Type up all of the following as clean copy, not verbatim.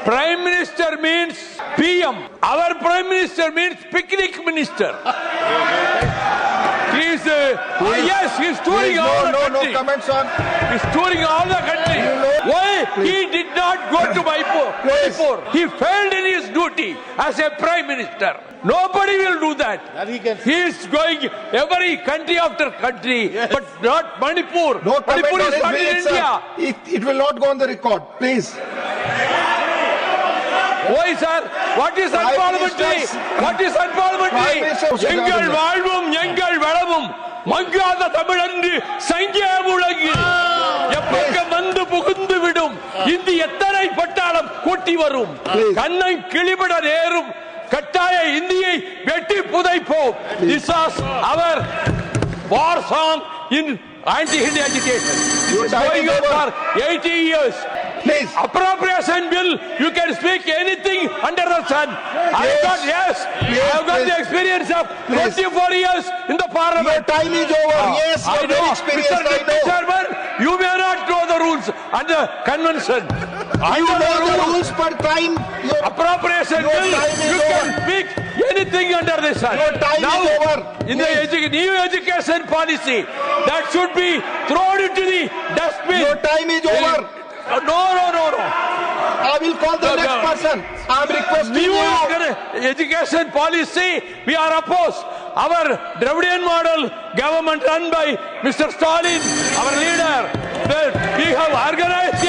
Prime Minister means PM. Our Prime Minister means picnic minister. Yes, he's touring all the country. No comments on. He's touring all the country. Why he did not go to Manipur? He failed in his duty as a Prime Minister. Nobody will do that. He is going every country after country, but not Manipur. No comment Manipur on is not in his India. It will not go on the record, please. Why, sir? What is unparliamentary? What is unparliamentary? எங்கள் வாழ்வும் எங்கள் வளமும் மங்காத தமிழன்று சங்கே முழங்கு எப்பக்கம் வந்து புகுந்து விடும் இந்தி எத்தனை பட்டாளம் கூட்டி வரும் கண்ணை கிளிபட நேரும் கட்டாய இந்தியை வெட்டி புதைப்போம். This was our war song in anti-Hindi agitation. It's going on for 80 years. Please. Appropriation bill, you can speak anything under the sun. I have got the experience of 24 years in the parliament. Your time is over. Yes, you are very experienced. Mr. Chairman, you may not know the rules and the convention. I You know know the the rules. rules per time. Appropriation your bill, time is you can over. speak anything under the sun. Your time now, is over. In the new education policy, that should be thrown into the dustbin. Your time is over. No. I will call the next person. I am requesting New you. education policy, we are opposed. Our Dravidian model government run by Mr. Stalin, our leader, we have organized a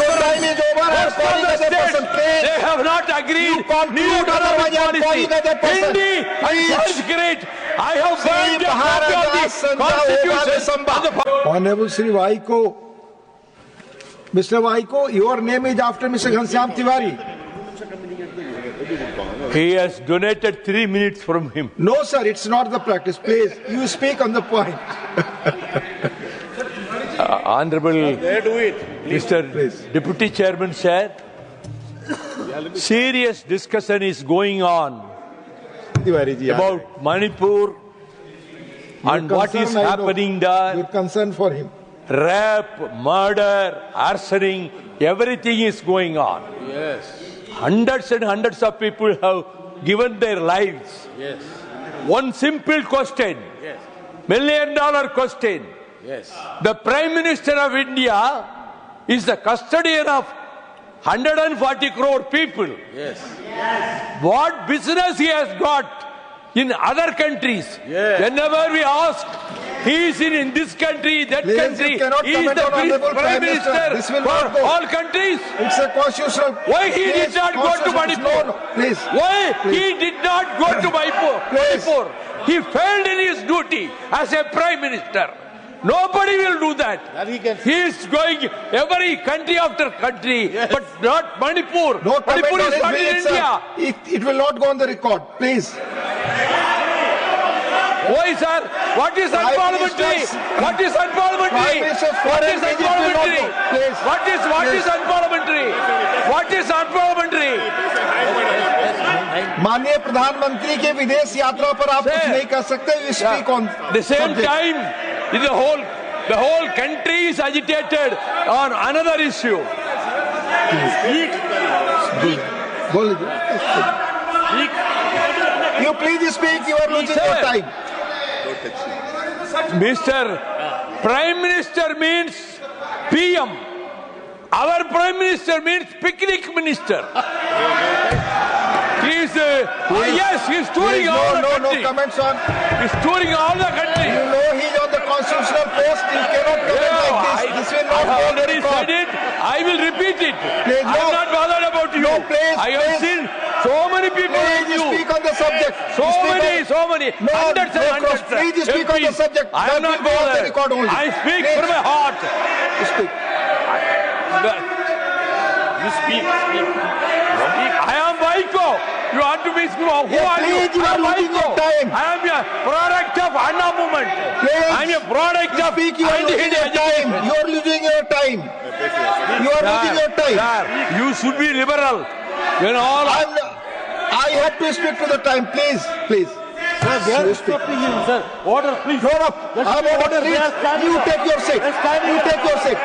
Your time is over. I am calling the person. Please. They have not agreed. You conclude, New otherwise I am policy. calling the person. Hindi Please. and Sanskrit. I have burned a copy of the Constitution. Honorable Sri Vaiko. Mr. Vaiko, your name is after Mr. Ghanshyam Tiwari. He has donated 3 minutes from him. No, sir, it's not the practice. Please, you speak on the point. Honorable Mr. Deputy Chairman said, serious discussion is going on about Manipur and what is happening there. Your concern for him. Rape, murder, arsoning, everything is going on. Yes. Hundreds and hundreds of people have given their lives. Yes. One simple question, Yes. $1 million question. Yes. The Prime Minister of India is the custodian of 140 crore people. Yes. What business he has got in other countries? Yes. Whenever we ask, he is in this country, that Please, country. you cannot He is comment the on Honorable Prime Minister This will for not go. all countries. It's a constitutional. Why he did not go to Manipur? No, please. Why he did not go to Manipur? He failed in his duty as a Prime Minister. Nobody will do that. He is going every country after country, but not Manipur. No comment Manipur on is not in his minutes, India. It will not go on the record. Please. Why, sir? What is unparliamentary? What is unparliamentary? What is unparliamentary? What is unparliamentary? What is unparliamentary? माननीय प्रधानमंत्री के विदेश यात्रा पर आप कुछ नहीं कर सकते. You speak on the same time, the whole country is agitated on another issue. You please speak. You are losing your time. Mr. Prime Minister means PM. Our Prime Minister means picnic minister. He's touring all the country. No comments on. He's touring all the country. You know he's on the constitutional post. You cannot comment like this. This will not I go on the already record. said it. I will repeat it. Please, I am not bothered about you. No, please, I have seen so many people Please, with you you. speak on the subject. So many. No, Hundreds and no, hundreds. please you speak on the MPs. subject. I am That not will go on the bothered. record only. I speak Please. from my heart. You speak. You speak. I am Vaiko. You want to be who are please, you? you I are am losing your Vaiko. time. I am a product of Anna movement. Please. I am a product of Speak. You are losing your time. You are losing your time. You are losing your time. Sir, you should be liberal. When all I have to speak to the time. Please. Sir, they are stopping him, sir. Order, please. No. I am order. Please. You take your seat. You take your seat.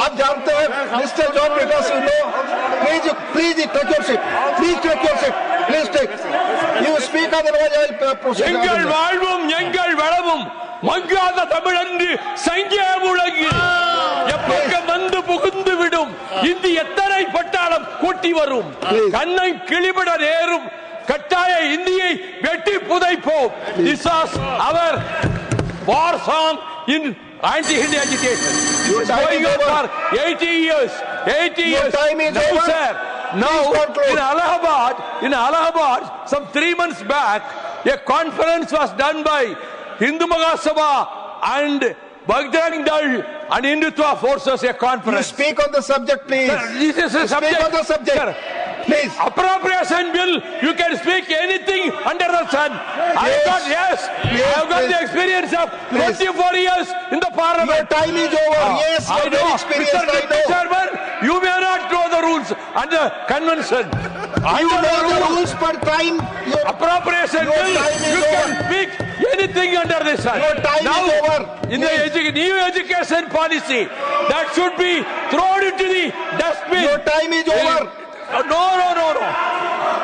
आप जानते हैं mister John Brittas, you know, please take your seat, please take, you speak, otherwise I will proceed. எங்கள் வாழ்வும் எங்கள் வளமும் மங்காத தமிழன்று சங்கே முழங்கு எப்பக்கம் வந்து புகுந்து விடும் இந்தி எத்தனை பட்டாளம் கூட்டி வரும் கண்ணை கிளிபட நேரும் கட்டாய இந்தியை வெட்டி புதைப்போம். This was our war song in anti-Hindi agitation. It's going on for 80 years. 80 years. Time is Now, over. sir, now in Allahabad, some 3 months back, a conference was done by Hindu Mahasabha and Bajrang Dal and Hindutva forces. A You conference. speak on the subject, please. Sir, this is a subject. Speak on the subject. Sir, Please. appropriation bill, you can speak anything under the sun. I have got the experience of 24 years in the Your parliament. time is over. Yes, I you're know, very experienced. Mr. I know. Chairman, you may not know the rules and the convention. You Under know the rules, rules per time. appropriation Your bill, time is you over. can speak anything under the sun. Your time Now, is over. in the new education policy, that should be thrown into the dustbin. Your time is over. No.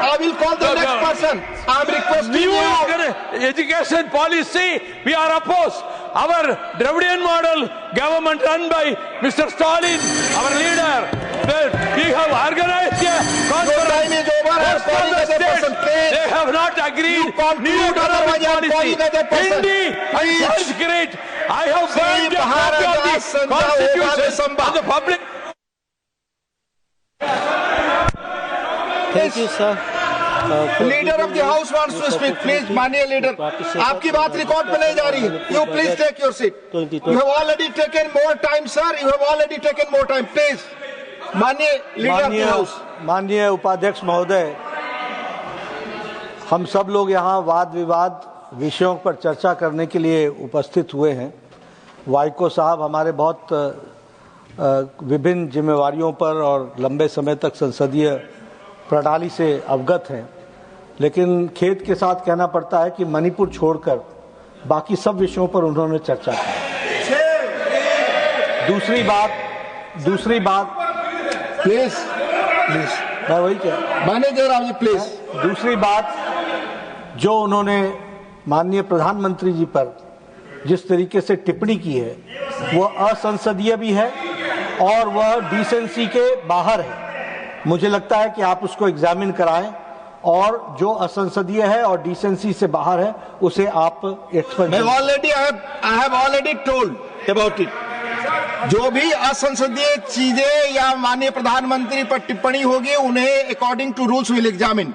I will call the next person. I'm requesting New you. education policy, we are opposed. Our Dravidian model government run by Mr. Stalin, our leader, we have organized a Your time is over. I'm Most of calling the other states, person. Please. they have not agreed. You conclude, New otherwise I'm policy. calling other person. Hindi and Please. Sanskrit. I have Sri burned a copy of the Maharaja Sanja constitution Samba. of the public. Thank you, sir. Leader of the house wants to speak. Please, माननीय leader. आपकी बात record पे नहीं जा रही. You please take your seat. You have already taken more time, sir. You have already taken more time. Please, माननीय leader of the house. माननीय उपाध्यक्ष महोदय, हम सब लोग यहाँ वाद विवाद विषयों पर चर्चा करने के लिए उपस्थित हुए हैं. वाइको साहब हमारे बहुत विभिन्न जिम्मेवारियों पर और लंबे समय तक संसदीय प्रणाली से अवगत हैं, लेकिन खेद के साथ कहना पड़ता है कि मणिपुर छोड़कर बाकी सब विषयों पर उन्होंने चर्चा की. दूसरी बात Please, मैं वही कह माननीय जयराम जी, please. दूसरी बात जो उन्होंने माननीय प्रधानमंत्री जी पर जिस तरीके से टिप्पणी की है वह असंसदीय भी है और वह डिसेंसी के बाहर है. मुझे लगता है कि आप उसको एग्जामिन कराएं और जो असंसदीय है और डिसेंसी से बाहर है उसे आप expand. I have already told about it. जो भी असंसदीय चीजें या माननीय प्रधानमंत्री पर टिप्पणी होगी उन्हें according to rules will examine.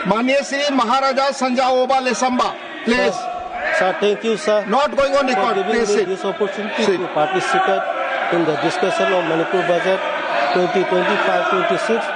माननीय Shri Maharaja Sanjaoba Leishemba, please. Sir, thank you, sir. Not going on for record. giving Please me sit. this opportunity Sit. to participate in the discussion of Manipur budget 2025-26.